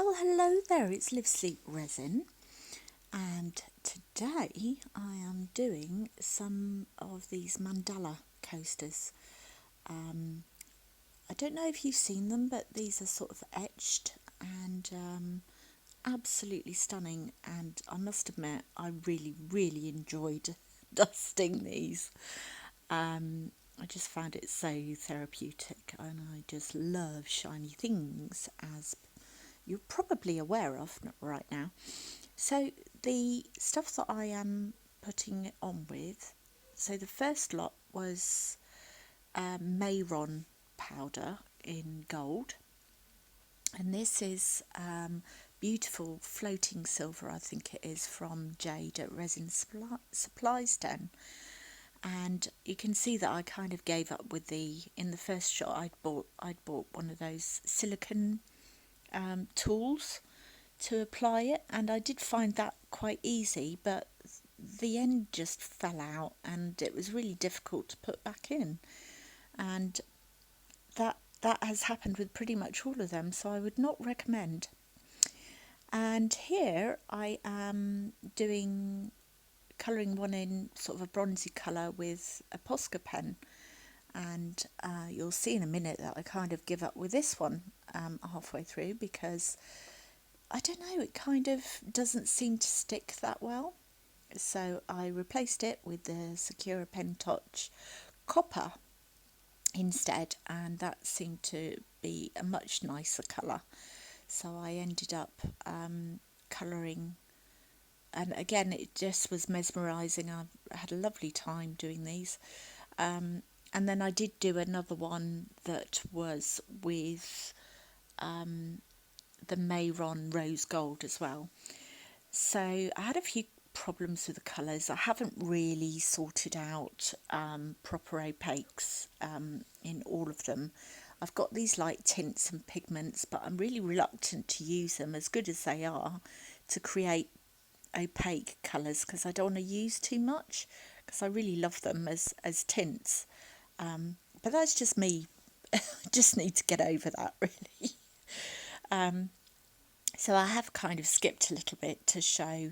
Well, hello there, it's Live Sleep Resin, and today I am doing some of these mandala coasters. I don't know if you've seen them, but these are sort of etched and absolutely stunning, and I must admit I really enjoyed dusting these. I just found it so therapeutic, and I just love shiny things, as you're probably aware of right now. So the stuff that I am putting it on with, so the first lot was Mehron powder in gold, and this is beautiful floating silver, I think it is, from Jade at Resin Supplies Den. And you can see that I kind of gave up with in the first shot I'd bought one of those silicone tools to apply it, and I did find that quite easy, but the end just fell out and it was really difficult to put back in, and that has happened with pretty much all of them, so I would not recommend. And here I am colouring one in sort of a bronzy colour with a Posca pen, and you'll see in a minute that I kind of give up with this one halfway through, because I don't know, it kind of doesn't seem to stick that well. So I replaced it with the Secura Pen Touch copper instead, and that seemed to be a much nicer colour. So I ended up colouring, and again it just was mesmerising. I had a lovely time doing these. And then I did do another one that was with the Mehron rose gold as well. So I had a few problems with the colours. I haven't really sorted out proper opaques in all of them. I've got these light tints and pigments, but I'm really reluctant to use them, as good as they are, to create opaque colours, because I don't want to use too much, because I really love them as tints. But that's just me. I just need to get over that, really. So I have kind of skipped a little bit to show.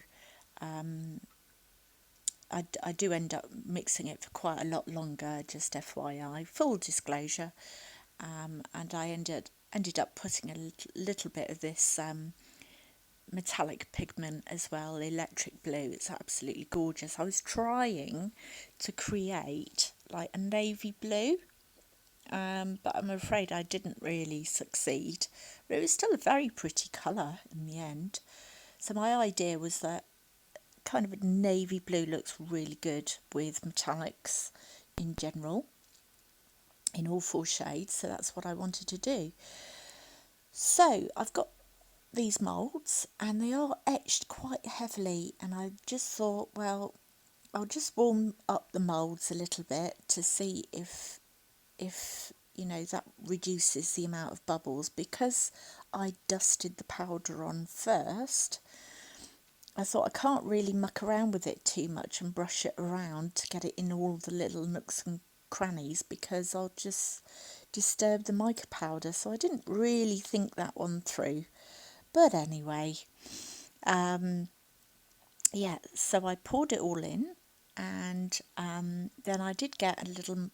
I do end up mixing it for quite a lot longer, just FYI, full disclosure. And I ended up putting a little bit of this metallic pigment as well, electric blue. It's absolutely gorgeous. I was trying to create like a navy blue, but I'm afraid I didn't really succeed. But it was still a very pretty colour in the end. So my idea was that kind of a navy blue looks really good with metallics in general, in all four shades, so that's what I wanted to do. So I've got these moulds, and they are etched quite heavily, and I just thought, well, I'll just warm up the moulds a little bit to see if that reduces the amount of bubbles. Because I dusted the powder on first, I thought I can't really muck around with it too much and brush it around to get it in all the little nooks and crannies, because I'll just disturb the mica powder. So I didn't really think that one through. But anyway, so I poured it all in, and then I did get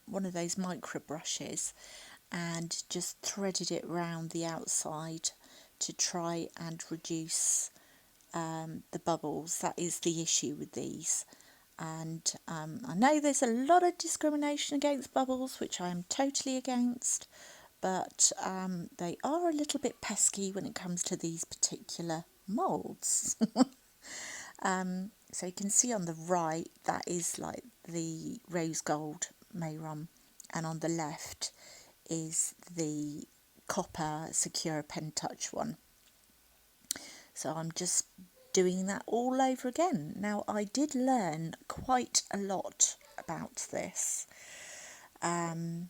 one of those micro brushes and just threaded it round the outside to try and reduce the bubbles. That is the issue with these. And I know there's a lot of discrimination against bubbles, which I am totally against, but they are a little bit pesky when it comes to these particular moulds. So you can see on the right, that is like the rose gold Mehron, and on the left is the copper Secura Pen Touch one. So I'm just doing that all over again. Now, I did learn quite a lot about this. And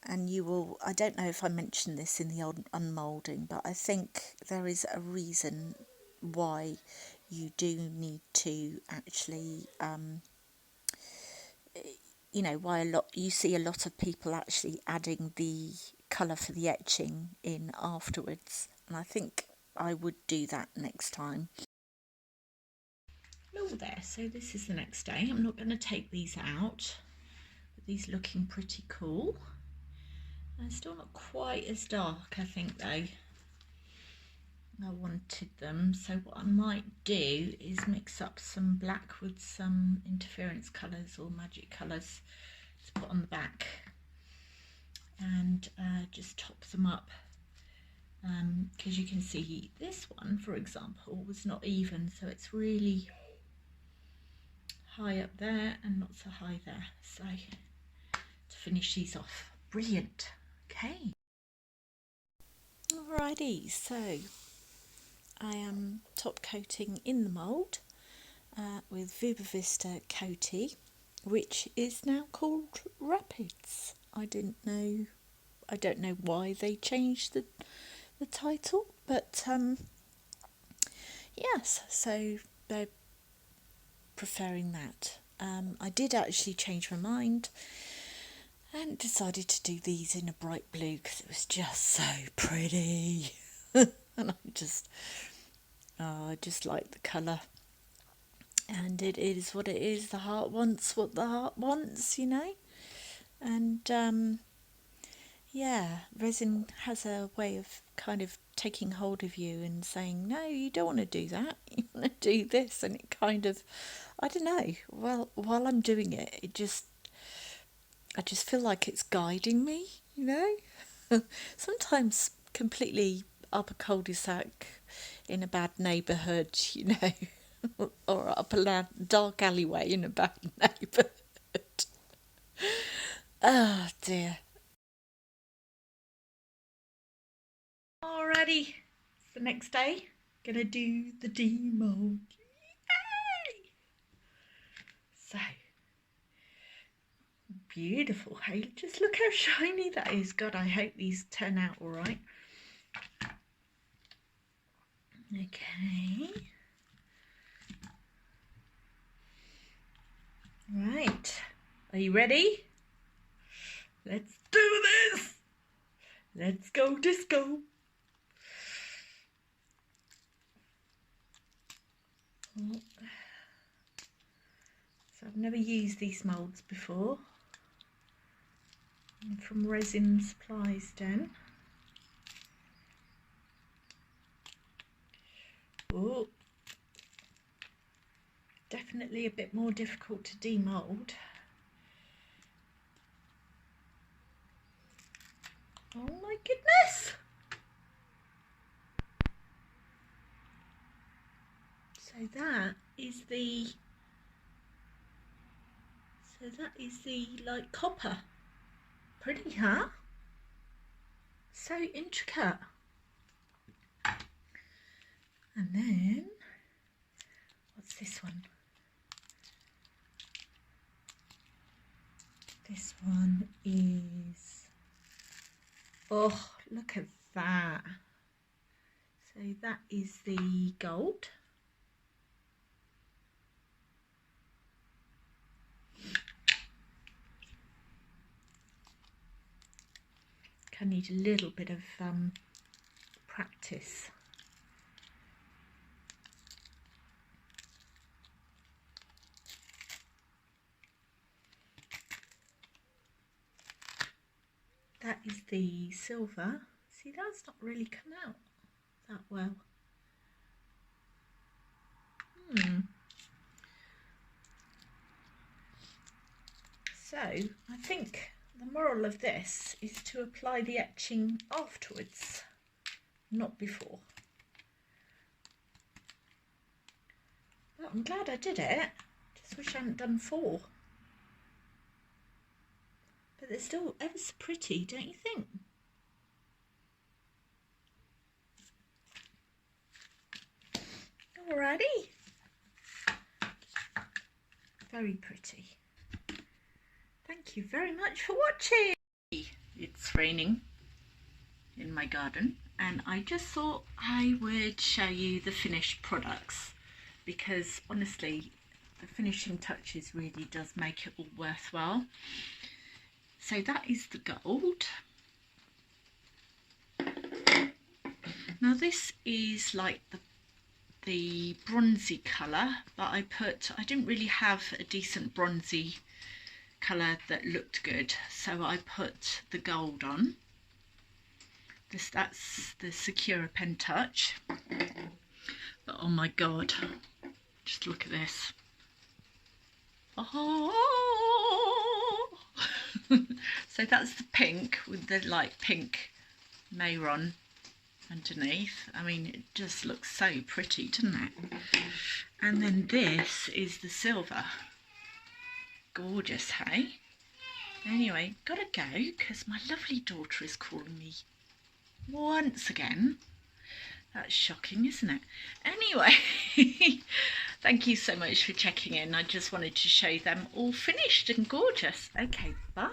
I don't know if I mentioned this in the unmoulding, but I think there is a reason why you do need to actually, why you see a lot of people actually adding the colour for the etching in afterwards. And I think I would do that next time. Oh, there, so this is the next day. I'm not going to take these out, but these looking pretty cool. They're still not quite as dark, I think, though. I wanted them, so what I might do is mix up some black with some interference colours or magic colours to put on the back, and just top them up, because you can see this one, for example, was not even, so it's really high up there and not so high there. So to finish these off, brilliant. Okay, alrighty, so I am top coating in the mould with Viva Vista Coaty, which is now called Rapids. I don't know why they changed the title, but yes, so they're preferring that. I did actually change my mind and decided to do these in a bright blue because it was just so pretty. And I just like the colour, and it is what it is. The heart wants what the heart wants, you know. And yeah, resin has a way of kind of taking hold of you and saying, no, you don't want to do that, you want to do this, and it kind of, I don't know, well, while I'm doing it, I just feel like it's guiding me, you know. Sometimes completely up a cul-de-sac in a bad neighbourhood, you know, or up a dark alleyway in a bad neighbourhood. Oh dear. Alrighty, it's the next day. Gonna do the demo. Yay! So beautiful. Hey, just look how shiny that is. God, I hope these turn out all right. Okay. Right. Are you ready? Let's do this. Let's go disco. Oh. So I've never used these moulds before. I'm from Resin Supplies Den. Oh, definitely a bit more difficult to demould. Oh my goodness! So that is the like copper. Pretty, huh? So intricate. And then what's this one? This one is, oh, look at that. So that is the gold. I need a little bit of practice. That is the silver. See, that's not really come out that well. So I think the moral of this is to apply the etching afterwards, not before. Well, I'm glad I did it. Just wish I hadn't done 4. But they're still ever so pretty, don't you think? Alrighty. Very pretty. Thank you very much for watching. It's raining in my garden, and I just thought I would show you the finished products, because honestly the finishing touches really does make it all worthwhile. So that is the gold. Now this is like the bronzy colour, but I didn't really have a decent bronzy colour that looked good, so I put the gold on. That's the Secura Pen Touch. But oh my god, just look at this. Oh! So that's the pink with the like pink Mehron underneath. I mean, it just looks so pretty, doesn't it? And then this is the silver. Gorgeous, hey? Anyway, gotta go because my lovely daughter is calling me once again. That's shocking, isn't it? Anyway, thank you so much for checking in. I just wanted to show them all finished and gorgeous. Okay, bye.